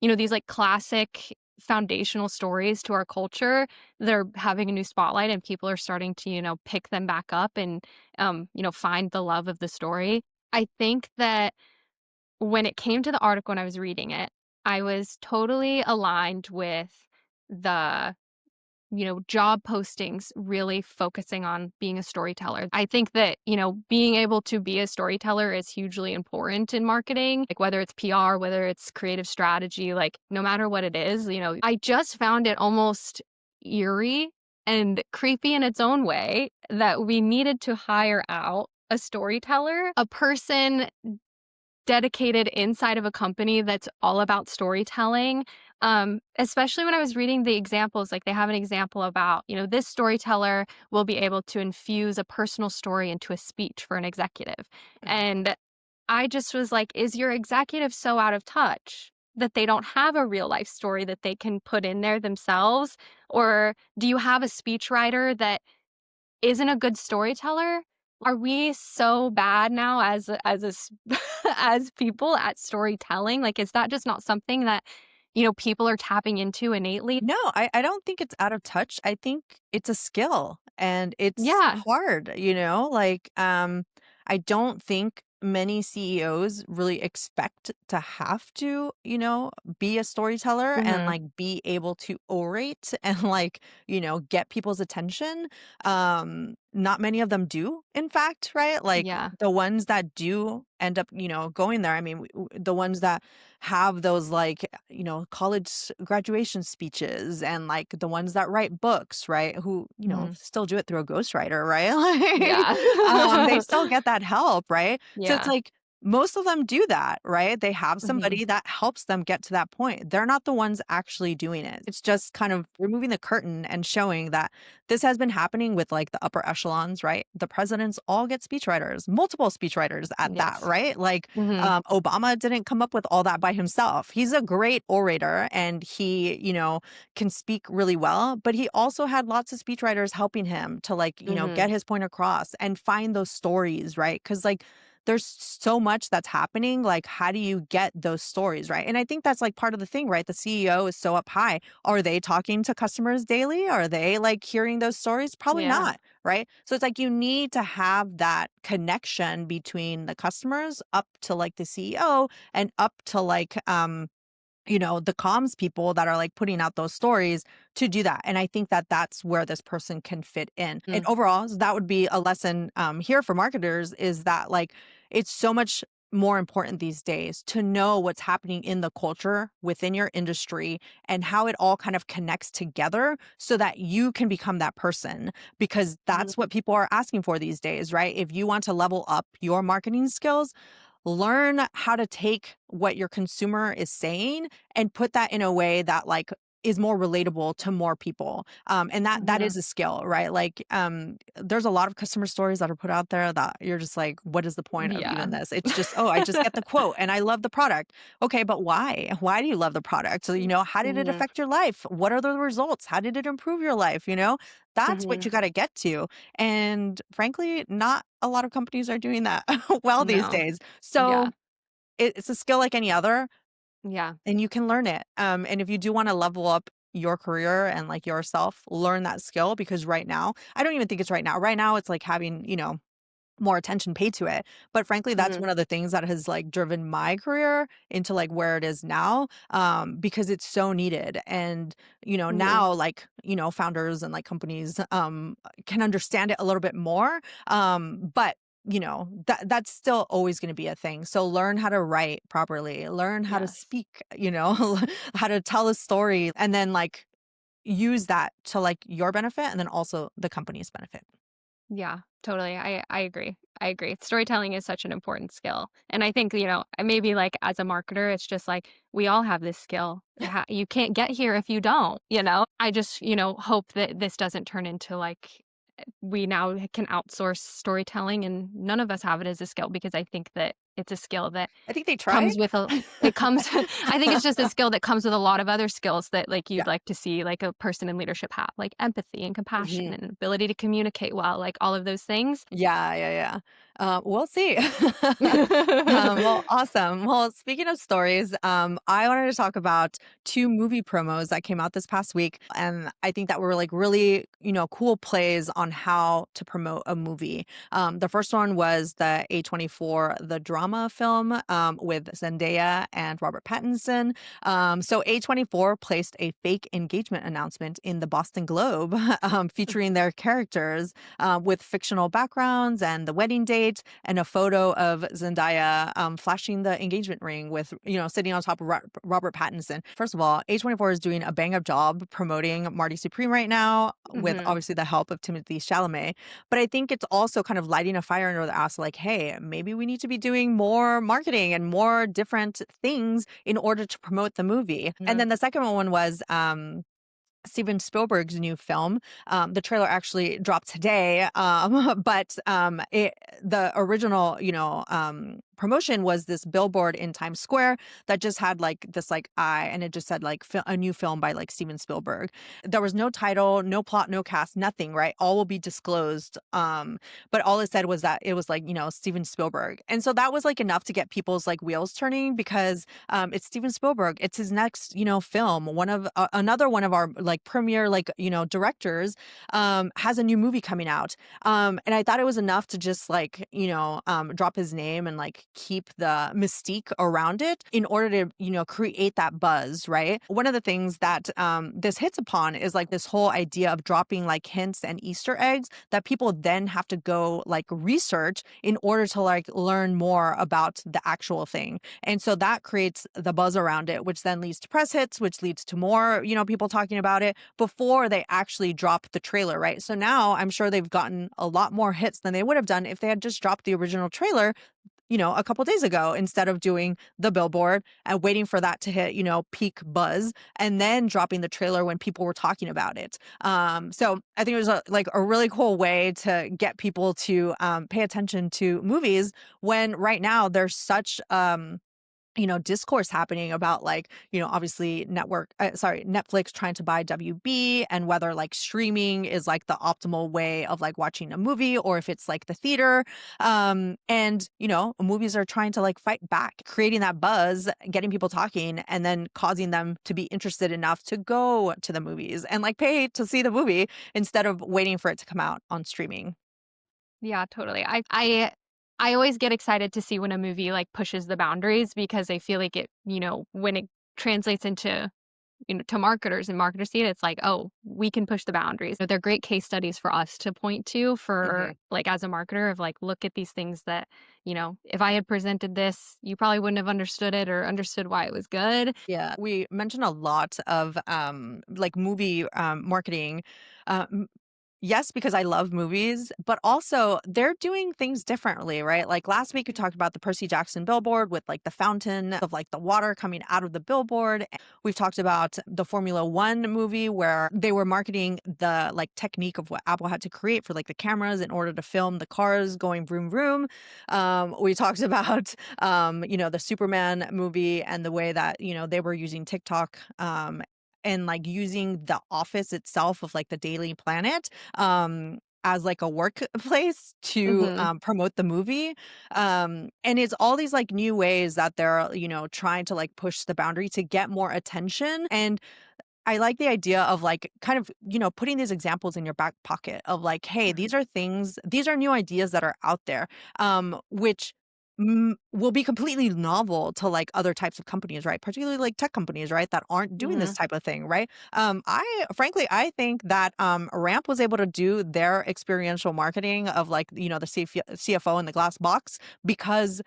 These like classic foundational stories to our culture, they're having a new spotlight, and people are starting to pick them back up and find the love of the story. I think that when it came to the article, when I was reading it, I was totally aligned with the, job postings really focusing on being a storyteller. I think that, being able to be a storyteller is hugely important in marketing, like whether it's PR, whether it's creative strategy, like no matter what it is, I just found it almost eerie and creepy in its own way that we needed to hire out a storyteller, a person dedicated inside of a company that's all about storytelling. Especially when I was reading the examples, like they have an example about, this storyteller will be able to infuse a personal story into a speech for an executive. Mhm. And I just was like, is your executive so out of touch that they don't have a real life story that they can put in there themselves? Or do you have a speechwriter that isn't a good storyteller? Are we so bad now as people at storytelling? Like, is that just not something that, people are tapping into innately? No, I don't think it's out of touch. I think it's a skill and it's Yeah. hard, like I don't think many CEOs really expect to have to, be a storyteller and Mhm. like be able to orate and like, get people's attention. Not many of them do, in fact, right? Like Yeah. the ones that do end up, going there. I mean, the ones that have those like college graduation speeches and like the ones that write books, right, who Mhm. still do it through a ghostwriter, right? Like Yeah. they still get that help, right? So it's Yeah. like most of them do that, right? They have Mhm. somebody that helps them get to that point. They're not the ones actually doing it. It's just kind of removing the curtain and showing that this has been happening with like the upper echelons, right? The presidents all get speechwriters, multiple speechwriters at that, Yes. right? Like Mhm. Obama didn't come up with all that by himself. He's a great orator and he, can speak really well, but he also had lots of speechwriters helping him to like, get Mhm. his point across and find those stories, right? Cuz like there's so much that's happening. Like, how do you get those stories, right? And I think that's like part of the thing, right? The CEO is so up high. Are they talking to customers daily? Are they like hearing those stories? Probably Yeah. not, right? So it's like you need to have that connection between the customers up to like the CEO and up to like the comms people that are like putting out those stories to do that. And I think that that's where this person can fit in. And Mm. overall, so that would be a lesson here for marketers, is that like it's so much more important these days to know what's happening in the culture within your industry and how it all kind of connects together so that you can become that person, because Mhm. that's what people are asking for these days, right? If you want to level up your marketing skills, learn how to take what your consumer is saying and put that in a way that like is more relatable to more people. And that Mhm. is a skill, right? Like there's a lot of customer stories that are put out there that you're just like, what is the point of Yeah. even this? It's just, oh, I just get the quote and I love the product. Okay, but why? Why do you love the product? So, how did it Mhm. affect your life? What are the results? How did it improve your life? That's what Mhm. you got to get to. And frankly, not a lot of companies are doing that well these No. days. Yeah. So it's a skill like any other, Yeah. and you can learn it. And if you do want to level up your career and like yourself, learn that skill, because right now, I don't even think it's right now. Right now, it's like having, more attention paid to it. But frankly, that's Mhm. one of the things that has like driven my career into like where it is now, because it's so needed. And, Mhm. now like, founders and like companies can understand it a little bit more. But that's still always going to be a thing. So learn how to write properly, learn how to Yes. speak, how to tell a story, and then like use that to like your benefit and then also the company's benefit. Yeah, totally. I agree. I agree. Storytelling is such an important skill. And I think, maybe like as a marketer, it's just like we all have this skill. You can't get here if you don't. I just, hope that this doesn't turn into like we now can outsource storytelling and none of us have it as a skill because I think that it's a skill that I think they tried. comes with a it comes I think it's just a skill that comes with a lot of other skills that, like, Yeah. you'd like to see, like, a person in leadership have, like empathy and compassion Mhm. and ability to communicate well, like, all of those things. Yeah, yeah, yeah. We'll see. Well, awesome. Well, speaking of stories, I wanted to talk about two movie promos that came out this past week, and I think that were like really, cool plays on how to promote a movie. The first one was the A24, the drama film, with Zendaya and Robert Pattinson. So A24 placed a fake engagement announcement in the Boston Globe, featuring their characters with fictional backgrounds and the wedding date, and a photo of Zendaya flashing the engagement ring with, sitting on top of Robert Pattinson. First of all, A24 is doing a bang up job promoting Marty Supreme right now with Mhm. obviously the help of Timothy Chalamet. But I think it's also kind of lighting a fire under the ass like, hey, maybe we need to be doing more marketing and more different things in order to promote the movie. And Mhm. then the second one was Steven Spielberg's new film. The trailer actually dropped today, but the original, promotion was this billboard in Times Square that just had like this like eye, and it just said like a new film by like Steven Spielberg. There was no title, no plot, no cast, nothing. Right, all will be disclosed. But all it said was that it was like Steven Spielberg, and so that was like enough to get people's like wheels turning, because it's Steven Spielberg. It's his next, film. One of another one of our like premier like directors has a new movie coming out. And I thought it was enough to just like drop his name and like keep the mystique around it in order to create that buzz, right? One of the things that this hits upon is like this whole idea of dropping like hints and Easter eggs that people then have to go like research in order to like learn more about the actual thing. And so that creates the buzz around it, which then leads to press hits, which leads to more, people talking about it before they actually drop the trailer, right? So now I'm sure they've gotten a lot more hits than they would have done if they had just dropped the original trailer, a couple days ago, instead of doing the billboard and waiting for that to hit, peak buzz, and then dropping the trailer when people were talking about it. So I think it was like a really cool way to get people to pay attention to movies when right now there's such discourse happening about like, obviously Netflix trying to buy WB and whether like streaming is like the optimal way of like watching a movie or if it's like the theater. And, movies are trying to like fight back, creating that buzz, getting people talking, and then causing them to be interested enough to go to the movies and like pay to see the movie instead of waiting for it to come out on streaming. Yeah, totally. I always get excited to see when a movie, like, pushes the boundaries because I feel like when it translates into, to marketers and marketers see it, it's like, "Oh, we can push the boundaries." They're great case studies for us to point to for, like, as a marketer of, like, look at these things that, if I had presented this, you probably wouldn't have understood it or understood why it was good. Yeah, we mentioned a lot of like movie marketing. Uh, m- yes, because I love movies, but also they're doing things differently, right? Like last week we talked about the Percy Jackson billboard with like the fountain of like the water coming out of the billboard. We've talked about the Formula One movie where they were marketing the like technique of what Apple had to create for like the cameras in order to film the cars going vroom vroom. We talked about the Superman movie and the way that, they were using TikTok and like using the office itself of like the Daily Planet as like a workplace to Mhm. promote the movie. And it's all these like new ways that they're, trying to like push the boundary to get more attention. And I like the idea of like kind of, putting these examples in your back pocket of like, hey, Mhm. these are new ideas that are out there, which will be completely novel to like other types of companies, right? Particularly like tech companies, right? That aren't doing this Mhm. type of thing, right? I think that Ramp was able to do their experiential marketing of like, the CFO in the glass box because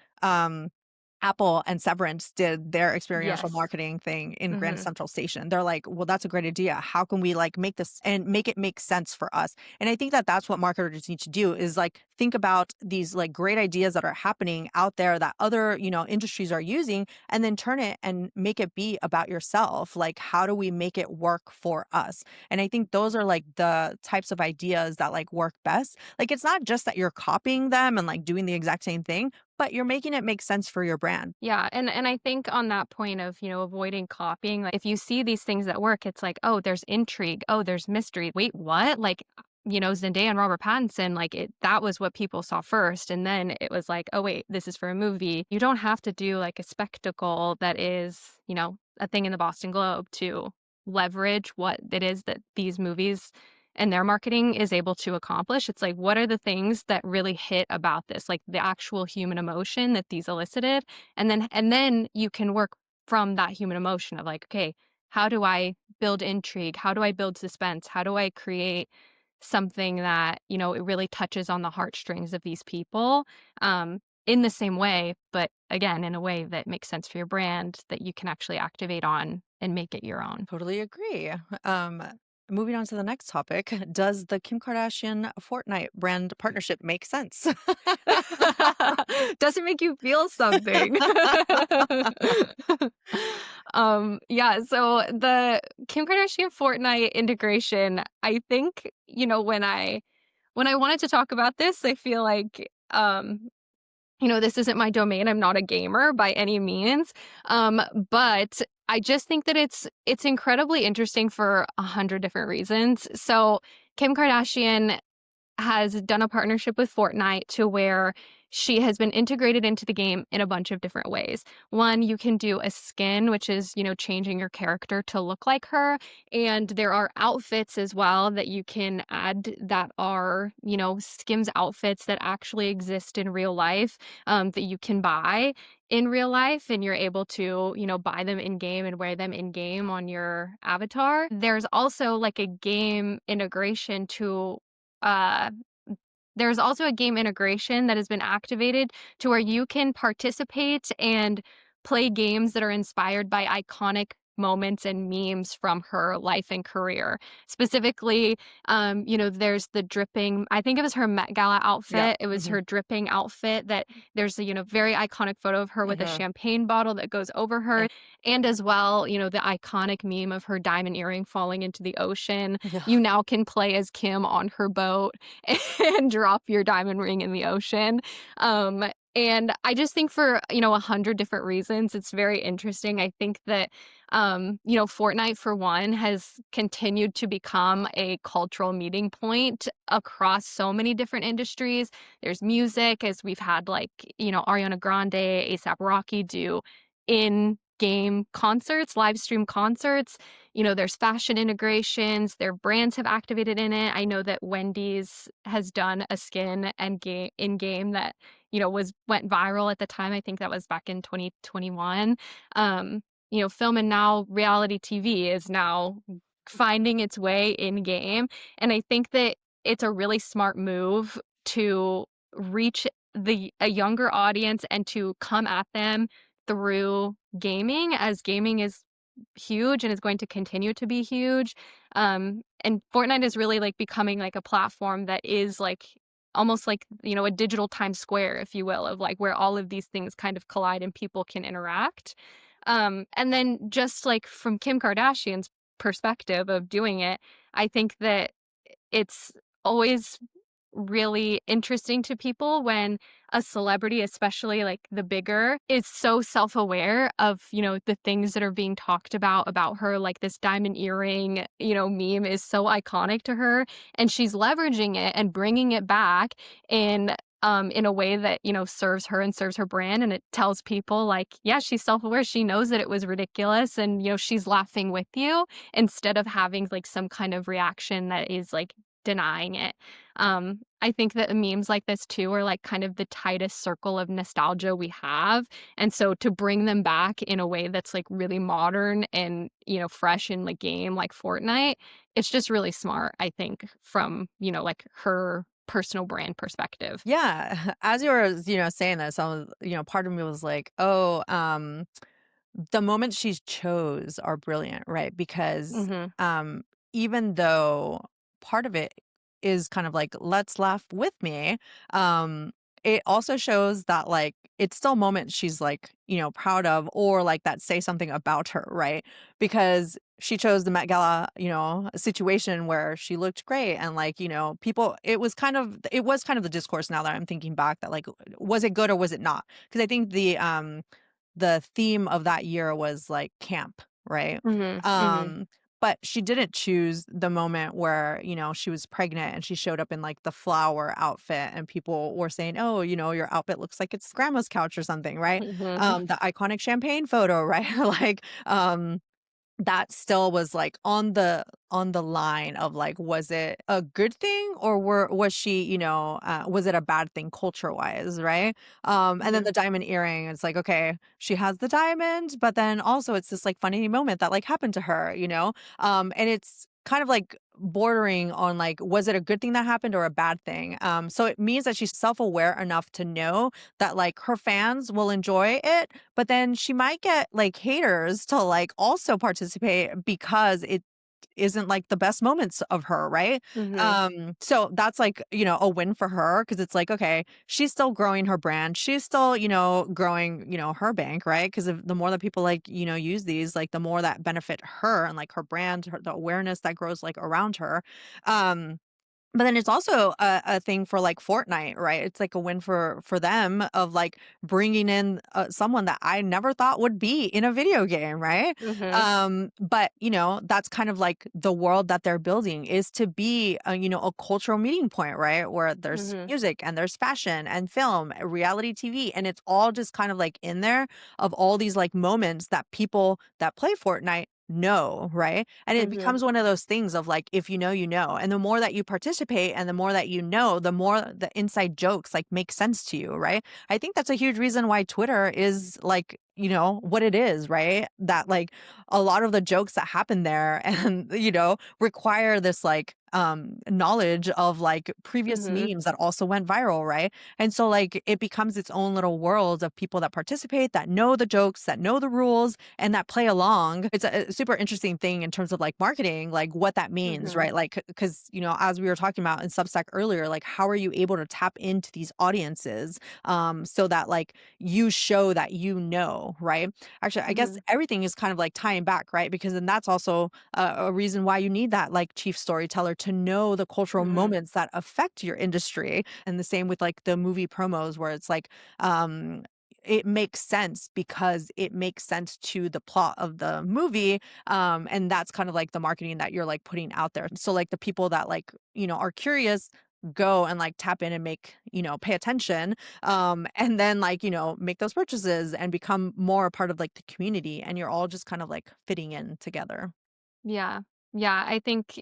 Apple and Severance did their experiential Yes. marketing thing in Grand Mhm. Central Station. They're like, "Well, that's a great idea. How can we like make this and make it make sense for us?" And I think that that's what marketers need to do is like think about these like great ideas that are happening out there that other, industries are using and then turn it and make it be about yourself. Like, how do we make it work for us? And I think those are like the types of ideas that like work best. Like, it's not just that you're copying them and like doing the exact same thing, but you're making it make sense for your brand. Yeah, and I think on that point of, avoiding copying, like, if you see these things that work, it's like, "Oh, there's intrigue. Oh, there's mystery. Wait, what?" Like, Zendaya and Robert Pattinson, like, that was what people saw first, and then it was like, "Oh, wait, this is for a movie." You don't have to do, like, a spectacle that is, a thing in the Boston Globe to leverage what it is that these movies and their marketing is able to accomplish. It's like, what are the things that really hit about this? Like, the actual human emotion that these elicited, and then you can work from that human emotion of like, okay, how do I build intrigue? How do I build suspense? How do I create something that, it really touches on the heartstrings of these people, in the same way, but again, in a way that makes sense for your brand that you can actually activate on and make it your own. Totally agree. Um, Moving on to the next topic, does the Kim Kardashian Fortnite brand partnership make sense? Doesn't make you feel something. Yeah, so the Kim Kardashian Fortnite integration, I think, when I wanted to talk about this, I feel like, this isn't my domain. I'm not a gamer by any means. But I just think that it's incredibly interesting for 100 different reasons. So Kim Kardashian has done a partnership with Fortnite to where she has been integrated into the game in a bunch of different ways. One, you can do a skin, which is, changing your character to look like her. And there are outfits as well that you can add that are, Skims outfits that actually exist in real life, that you can buy in real life, and you're able to, buy them in game and wear them in game on your avatar. There's also like a game integration to uh, there's also a game integration that has been activated to where you can participate and play games that are inspired by iconic moments and memes from her life and career. Specifically, there's the dripping, I think it was her Met Gala Yep. outfit. It was Mhm. her dripping outfit that there's a, very iconic photo of her with a Mhm. champagne bottle that goes over her. And as well, the iconic meme of her diamond earring falling into the ocean. Yeah. You now can play as Kim on her boat and drop your diamond ring in the ocean. Um, And I just think for, 100 different reasons, it's very interesting. I think that, Fortnite, for one, has continued to become a cultural meeting point across so many different industries. There's music, as we've had, like, Ariana Grande, ASAP Rocky do in-game concerts, live stream concerts. There's fashion integrations, their brands have activated in it. I know that Wendy's has done a skin and game in-game that went viral at the time. I think that was back in 2021. Film and now reality TV is now finding its way in game. And I think that it's a really smart move to reach a younger audience and to come at them through gaming, as gaming is huge and is going to continue to be huge. And Fortnite is really like becoming like a platform that is like almost like, a digital Times Square, if you will, of like where all of these things kind of collide and people can interact. And then just like from Kim Kardashian's perspective of doing it, I think that it's always really interesting to people when a celebrity, especially like the bigger, is so self-aware of, the things that are being talked about her. Like this diamond earring, meme is so iconic to her, and she's leveraging it and bringing it back in a way that, serves her and serves her brand. And it tells people like, yeah, she's self-aware. She knows that it was ridiculous and, she's laughing with you instead of having like some kind of reaction that is like denying it. I think that memes like this too are like kind of the tightest circle of nostalgia we have. And so to bring them back in a way that's like really modern and, fresh in the game like Fortnite, it's just really smart, I think, from, like her personal brand perspective. Yeah. As you were, saying this, I was, part of me was like, oh, the moments she chose are brilliant, right? Because Mhm. um even though part of it is kind of like let's laugh with me, um it also shows that like it's still moments she's like, proud of, or like that say something about her, right? Because she chose the Met Gala, situation where she looked great, and like, people, it was kind of the discourse now that I'm thinking back, that like was it good or was it not? Because I think the theme of that year was like camp, right? Mhm. Mhm. Um, but she didn't choose the moment where, she was pregnant and she showed up in like the flower outfit and people were saying, oh, your outfit looks like it's grandma's couch or something, right? Mhm. The iconic champagne photo, right? Like, that still was like on the line of like, was it a good thing, or was she, was it a bad thing culture wise, right? And then Mhm. the diamond earring, it's like, okay, she has the diamond, but then also it's this like funny moment that like happened to her, and it's kind of like bordering on like, was it a good thing that happened or a bad thing? So it means that she's self-aware enough to know that like her fans will enjoy it, but then she might get like haters to like also participate because it isn't like the best moments of her, right? Mhm. So that's like, a win for her, because it's like, okay, she's still growing her brand. She's still, growing, her bank, right? Because the more that people like, use these, like the more that benefit her and like her brand, the awareness that grows like around her. Um, but then it's also a thing for like Fortnite, right? It's like a win for them of like bringing in someone that I never thought would be in a video game, right? Mhm. But that's kind of like the world that they're building, is to be a cultural meeting point, right? Where there's Mhm. music and there's fashion and film, reality TV, and it's all just kind of like in there of all these like moments that people that play Fortnite know, right? And it Mhm. becomes one of those things of like, if you know, you know. And the more that you participate and the more that you know, the more the inside jokes like make sense to you, right? I think that's a huge reason why Twitter is like, what it is, right? That like a lot of the jokes that happen there and, require this like knowledge of like previous Mhm. memes that also went viral, right? And so like it becomes its own little world of people that participate, that know the jokes, that know the rules, and that play along. It's a super interesting thing in terms of like marketing, like what that means, Mhm. right? Like, because, as we were talking about in Substack earlier, like how are you able to tap into these audiences so that like you show that know, right? Actually, I guess Mhm. everything is kind of like tying back, right? Because then that's also a reason why you need that like chief storyteller to know the cultural Mhm. moments that affect your industry. And the same with like the movie promos where it's like, it makes sense because it makes sense to the plot of the movie. And that's kind of like the marketing that you're like putting out there. So like the people that like, are curious go and like tap in and make, pay attention, and then like, make those purchases and become more a part of like the community, and you're all just kind of like fitting in together. Yeah. Yeah, I think,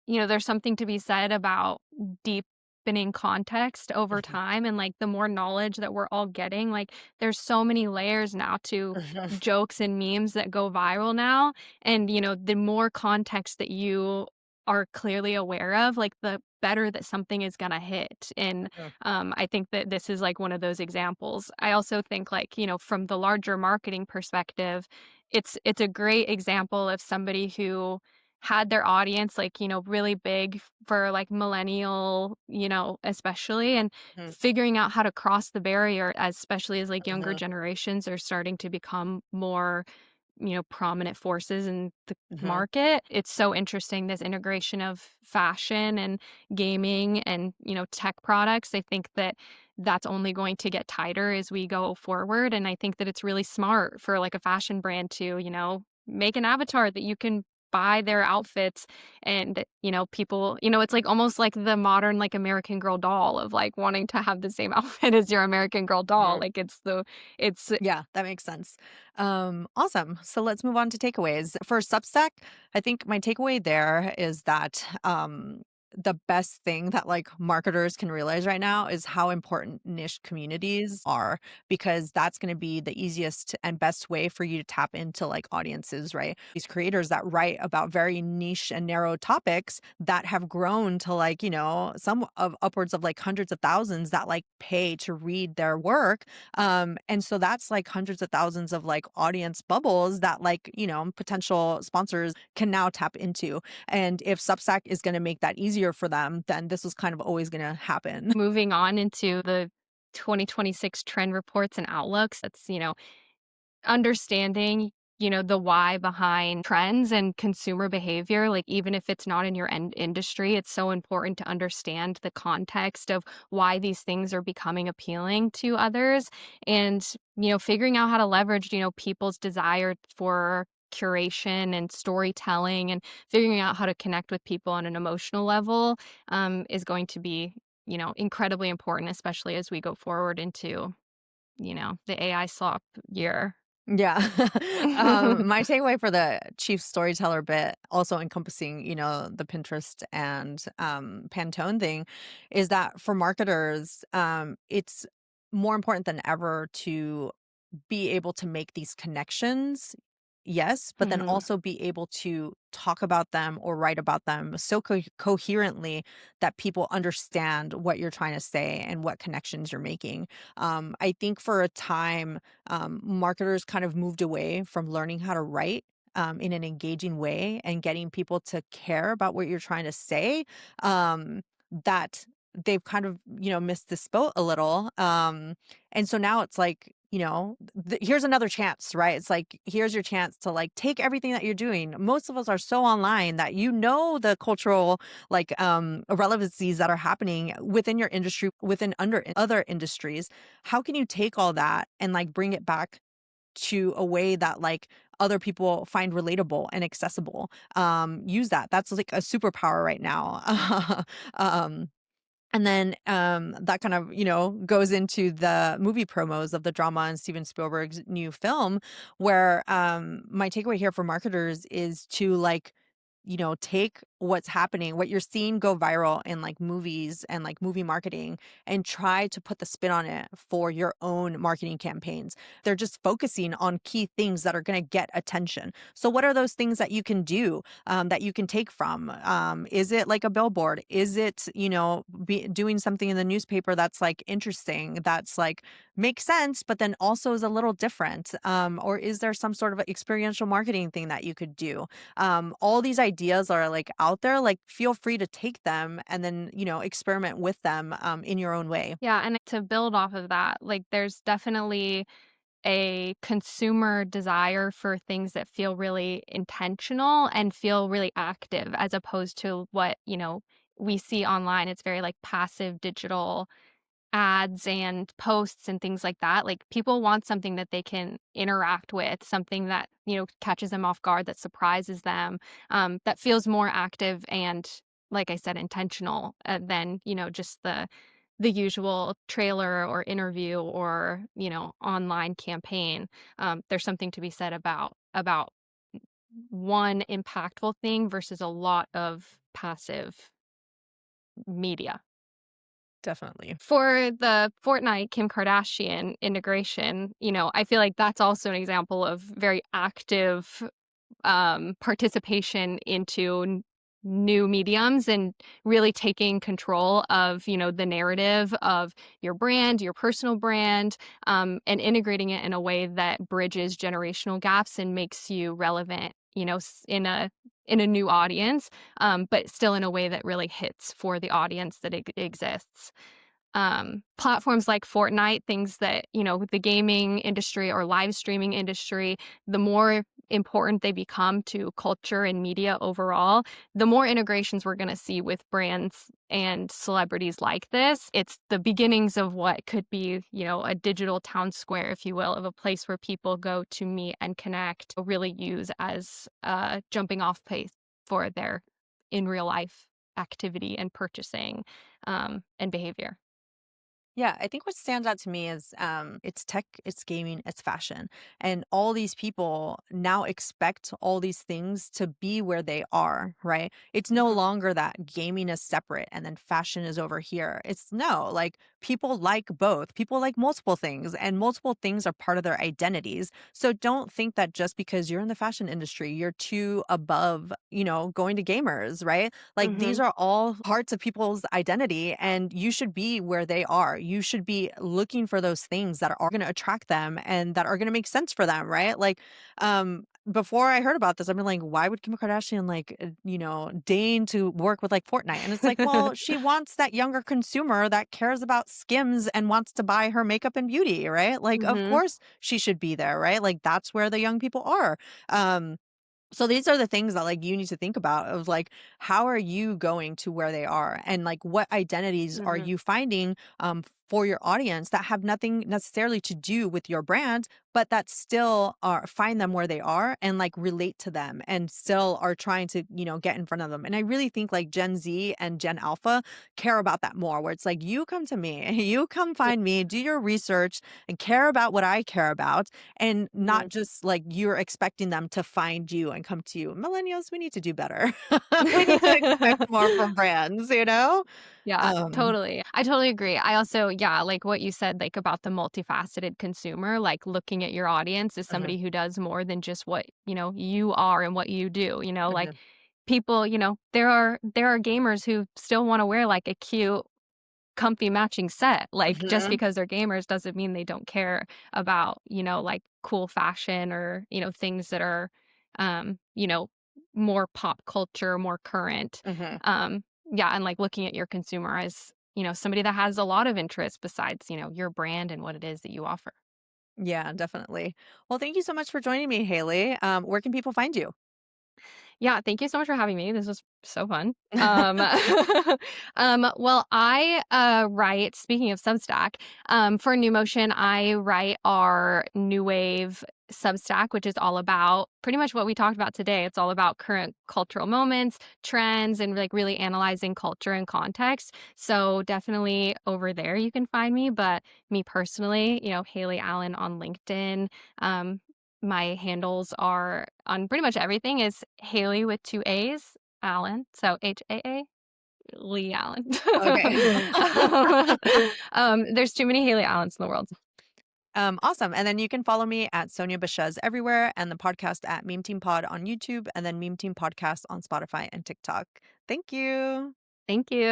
there's something to be said about deepening context over Mhm. time and, like, the more knowledge that we're all getting, like, there's so many layers now to Mhm. jokes and memes that go viral now, and, the more context that you are clearly aware of, like, the better that something is gonna hit, and, Mhm. I think that this is, like, one of those examples. I also think, like, from the larger marketing perspective, it's a great example of somebody who had their audience, like, really big for, like, millennial, especially, and Mhm. figuring out how to cross the barrier, especially as, like, younger Mhm. generations are starting to become more, prominent forces in the Mhm. market. It's so interesting, this integration of fashion and gaming and, tech products. I think that that's only going to get tighter as we go forward, and I think that it's really smart for, like, a fashion brand to, make an avatar that you can buy their outfits and, people it's, like, almost like the modern, like, American Girl doll of, like, wanting to have the same outfit as your American Girl doll. Mhm. Like, it's Yeah, that makes sense. Awesome. So let's move on to takeaways. For Substack, I think my takeaway there is that the best thing that like marketers can realize right now is how important niche communities are, because that's going to be the easiest and best way for you to tap into like audiences, right? These creators that write about very niche and narrow topics that have grown to like, some of upwards of like hundreds of thousands that like pay to read their work, and so that's like hundreds of thousands of like audience bubbles that like, potential sponsors can now tap into. And if Substack is going to make that easier for them, then this is kind of always going to happen. moving on into the 2026 trend reports and outlooks. That's, understanding, the why behind trends and consumer behavior, like, even if it's not in your industry, it's so important to understand the context of why these things are becoming appealing to others and, figuring out how to leverage, people's desire for curation and storytelling and figuring out how to connect with people on an emotional level is going to be, incredibly important, especially as we go forward into, the AI slop year. Yeah. My takeaway for the chief storyteller bit, also encompassing, the Pinterest and Pantone thing, is that for marketers, it's more important than ever to be able to make these connections, yes, but then Mhm. also be able to talk about them or write about them so coherently that people understand what you're trying to say and what connections you're making. I think for a time, marketers kind of moved away from learning how to write. In an engaging way and getting people to care about what you're trying to say, that they've kind of, missed this boat a little. And so now it's like, here's another chance, right? It's like, here's your chance to like take everything that you're doing. Most of us are so online that the cultural like relevancies that are happening within your industry, within under other industries. How can you take all that and like bring it back to a way that like other people find relatable and accessible? Use that. That's like a superpower right now. um and then, that kind of, goes into the movie promos of the drama and Steven Spielberg's new film, where, my takeaway here for marketers is to like, take what's happening, what you're seeing go viral in like movies and like movie marketing, and try to put the spin on it for your own marketing campaigns. They're just focusing on key things that are going to get attention. So, what are those things that you can do, that you can take from? Is it like a billboard? Is it, doing something in the newspaper that's like interesting, that's like makes sense, but then also is a little different? Or is there some sort of experiential marketing thing that you could do? All these ideas are like out there. Like, feel free to take them and then, experiment with them in your own way. Yeah, and to build off of that, like, there's definitely a consumer desire for things that feel really intentional and feel really active as opposed to what, we see online. It's very like passive digital ads and posts and things like that. Like people want something that they can interact with, something that, catches them off guard, that surprises them, that feels more active and, like I said, intentional than, just the usual trailer or interview or, online campaign. There's something to be said about one impactful thing versus a lot of passive media. Definitely. For the Fortnite Kim Kardashian integration, I feel like that's also an example of very active, participation into new mediums and really taking control of, the narrative of your brand, your personal brand, and integrating it in a way that bridges generational gaps and makes you relevant, in a new audience, but still in a way that really hits for the audience that exists. Platforms like Fortnite, things that, the gaming industry or live streaming industry, the more important they become to culture and media overall, the more integrations we're going to see with brands and celebrities like this. It's the beginnings of what could be, a digital town square, if you will, of a place where people go to meet and connect, really use as a jumping off place for their in real life activity and purchasing, and behavior. Yeah, I think what stands out to me is it's tech, it's gaming, it's fashion. And all these people now expect all these things to be where they are, right? It's no Mhm. longer that gaming is separate and then fashion is over here. It's no, like people like both. People like multiple things, and multiple things are part of their identities. So don't think that just because you're in the fashion industry, you're too above, going to gamers, right? Like these Mhm. are all parts of people's identity, and you should be where they are. You should be looking for those things that are going to attract them and that are going to make sense for them, right? Like, before I heard about this, I've been like, why would Kim Kardashian like, deign to work with like Fortnite? And it's like, well, she wants that younger consumer that cares about Skims and wants to buy her makeup and beauty, right? Like, of Mhm. course she should be there, right? Like, that's where the young people are. Um, so these are the things that like you need to think about of like how are you going to where they are, and like what identities are Mhm. you finding for your audience that have nothing necessarily to do with your brand, but that still are find them where they are and like relate to them and still are trying to get in front of them. And I really think like Gen Z and Gen Alpha care about that more, where it's like you come to me, you come Yeah. find me, do your research and care about what I care about, and not Mhm. just like you're expecting them to find you and come to you. Millennials, we need to do better. We need to expect more from brands, you know? Yeah, Um, totally. I totally agree. I also, yeah, like what you said, like about the multifaceted consumer, like looking at your audience as mhm, somebody who does more than just what, you are and what you do, like mhm, people, there are gamers who still want to wear like a cute comfy matching set. Like just mhm, because they're gamers doesn't mean they don't care about, like cool fashion or, things that are more pop culture, more current. mhm. Um yeah, and like looking at your consumer as, somebody that has a lot of interest besides, your brand and what it is that you offer. Yeah, definitely. Well, thank you so much for joining me, Haley. Where can people find you? Yeah, thank you so much for having me. This was so fun. Well, I write, speaking of Substack, for New Motion, I write our new wave Substack, which is all about pretty much what we talked about today. It's all about current cultural moments, trends, and like really analyzing culture and context. So definitely over there you can find me. But me personally, Hailey Allen on LinkedIn. Um, my handles are on pretty much everything is Haley with 2 A's, Allen, so HAA, Lee Allen. Okay. There's too many Haley Allens in the world. Awesome. And then you can follow me at Sonia Baschez everywhere, and the podcast at Meme Team Pod on YouTube, and then Meme Team Podcast on Spotify and TikTok. Thank you. Thank you.